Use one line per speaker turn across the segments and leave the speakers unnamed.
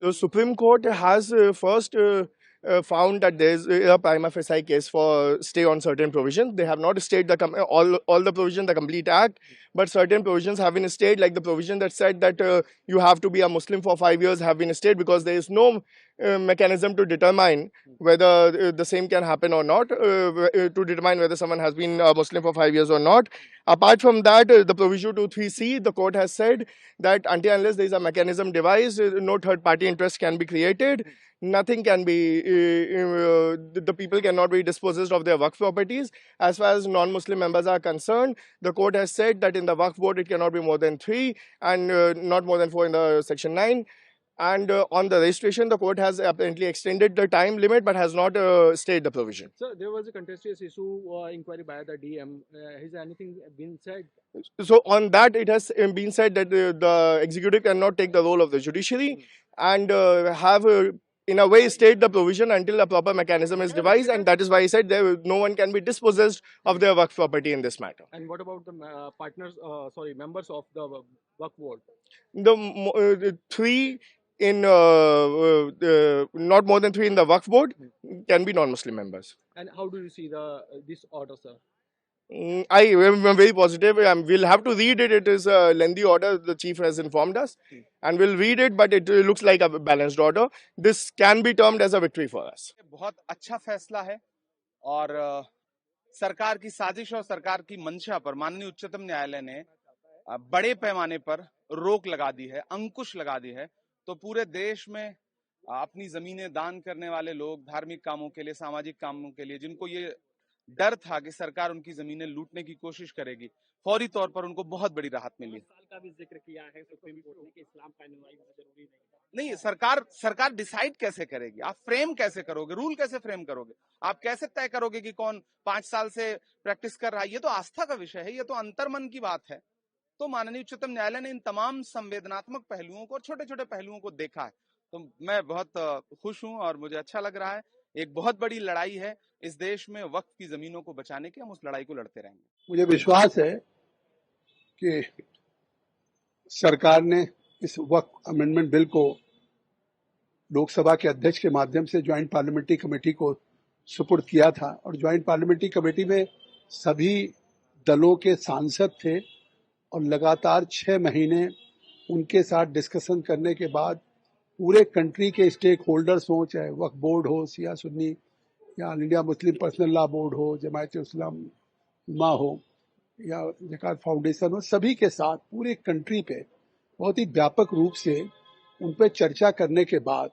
The Supreme Court has first found that there is a prima facie case for stay on certain provisions. They have not stayed all the provisions, the complete act, but certain provisions have been stayed, like the provision that said that you have to be a Muslim for 5 years have been stayed because there is no mechanism to determine whether the same can happen or not, to determine whether someone has been a Muslim for 5 years or not. Apart from that, the provision 23C, the court has said that until unless there is a mechanism devised, no third party interest can be created. Nothing can be, the people cannot be dispossessed of their Waqf properties. As far as non Muslim members are concerned, the court has said that in the Waqf board it cannot be more than three and not more than four in the section 9. And on the registration, the court has apparently extended the time limit but has not stayed the provision.
So there was a contentious issue inquiry by the DM. Has anything been said?
So on that, it has been said that the executive cannot take the role of the judiciary and have in a way state the provision until a proper mechanism is devised, and that is why I said no one can be dispossessed of their work property in this matter.
And what about the members of the work board?
The three in not more than three in the Waqf board can be non-Muslim members.
And how do you see this order, sir?
I am very positive. We'll have to read it. It is a lengthy order, the chief has informed us, and we'll read it, but it looks like a balanced order. This can be termed as a victory for us.
बहुत अच्छा फैसला है और सरकार की साजिश और सरकार की मंशा पर माननीय उच्चतम न्यायालय ने बड़े पैमाने पर रोक लगा दी है, अंकुश लगा दी है। तो पूरे देश में अपनी जमीनें दान करने वाले लोग, धार्मिक कामों के लिए, सामाजिक कामों के लिए, जिनको ये डर था कि सरकार उनकी जमीनें लूटने की कोशिश करेगी, फौरी तौर पर उनको बहुत बड़ी राहत मिली।
साल का भी जिक्र किया है सुप्रीम कोर्ट ने कि इस्लाम का अनुयायी जरूरी
नहीं, सरकार डिसाइड कैसे करेगी? आप फ्रेम कैसे करोगे? रूल कैसे फ्रेम करोगे? आप कैसे तय करोगे कि कौन 5 साल से प्रैक्टिस कर रहा है? ये तो आस्था का विषय है, ये तो अंतर्मन की बात है। तो माननीय उच्चतम न्यायालय ने इन तमाम संवेदनात्मक पहलुओं को और छोटे छोटे पहलुओं को देखा है। तो मैं बहुत खुश हूं और मुझे अच्छा लग रहा है। एक बहुत बड़ी लड़ाई है इस देश में वक्फ की जमीनों को बचाने की, हम उस लड़ाई को लड़ते रहेंगे।
मुझे विश्वास है कि सरकार ने इस वक्फ अमेंडमेंट बिल को लोकसभा के अध्यक्ष के माध्यम से ज्वाइंट पार्लियामेंट्री कमेटी को सुपुर्द किया था और ज्वाइंट पार्लियामेंट्री कमेटी में सभी दलों के सांसद थे और लगातार 6 महीने उनके साथ डिस्कशन करने के बाद पूरे कंट्री के स्टेक होल्डर्स हों, चाहे वक्फ बोर्ड हो, सिया सुन्नी या all India Muslim personal law board हो, जमायत उलमा हो या ज़कात फाउंडेशन हो, सभी के साथ पूरे कंट्री पे बहुत ही व्यापक रूप से उन पे चर्चा करने के बाद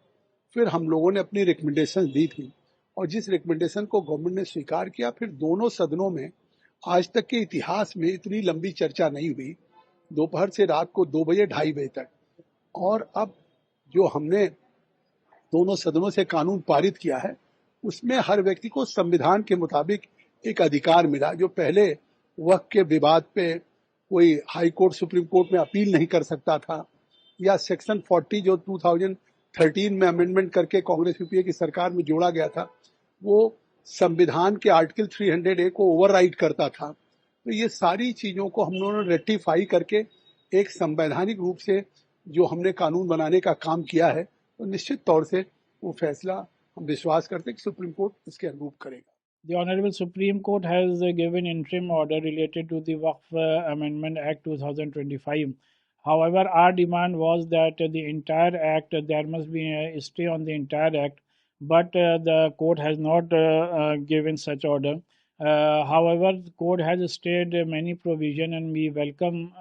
फिर हम लोगों ने अपनी रिकमेंडेशन दी थी और जिस रिकमेंडेशन को गवर्नमेंट ने स्वीकार किया, फिर दोनों सदनों में आज तक के इतिहास में इतनी लंबी चर्चा नहीं हुई, दोपहर से रात को 2 बजे 2:30 बजे तक। और अब जो हमने दोनों सदनों से कानून पारित किया है, उसमें हर व्यक्ति को संविधान के मुताबिक एक अधिकार मिला। जो पहले वक्फ के विवाद पे कोई हाई कोर्ट, सुप्रीम कोर्ट में अपील नहीं कर सकता था, या सेक्शन 40 जो 2013 में अमेंडमेंट करके कांग्रेस यूपीए की सरकार में जोड़ा गया था, वो संविधान के आर्टिकल 300A को ओवरराइड करता था। तो ये सारी चीजों को हम लोगों ने रेक्टिफाई करके एक संवैधानिक रूप से जो हमने कानून बनाने का काम किया है, तो निश्चित तौर से वो फैसला हम विश्वास करते हैं कि सुप्रीम कोर्ट इसके अनुरूप करेगा।
The Honorable Supreme Court has given interim order related to the Waqf Amendment Act 2025. However, our demand was that the entire act, there must be a stay on the entire act, but the court has not given such order. However, the court has stayed many provisions, and we welcome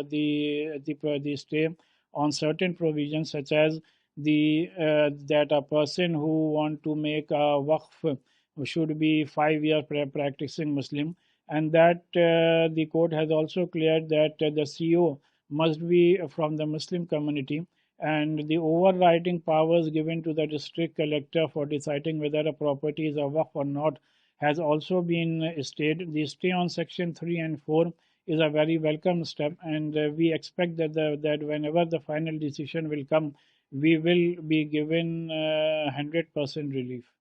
the stay on certain provisions, such as that a person who want to make a waqf should be 5 years practicing Muslim, and that the court has also cleared that the CEO must be from the Muslim community, and the overriding powers given to the district collector for deciding whether a property is a waqf or not has also been stayed. The stay on section 3 and 4 is a very welcome step, and we expect that whenever the final decision will come, we will be given 100% relief.